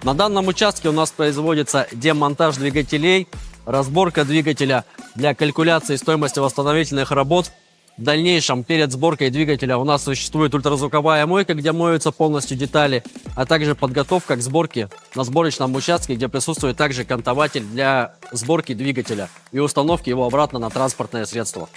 На данном участке у нас производится демонтаж двигателей, разборка двигателя для калькуляции стоимости восстановительных работ. В дальнейшем, перед сборкой двигателя у нас существует ультразвуковая мойка, где моются полностью детали, а также подготовка к сборке на сборочном участке, где присутствует также кантователь для сборки двигателя и установки его обратно на транспортное средство.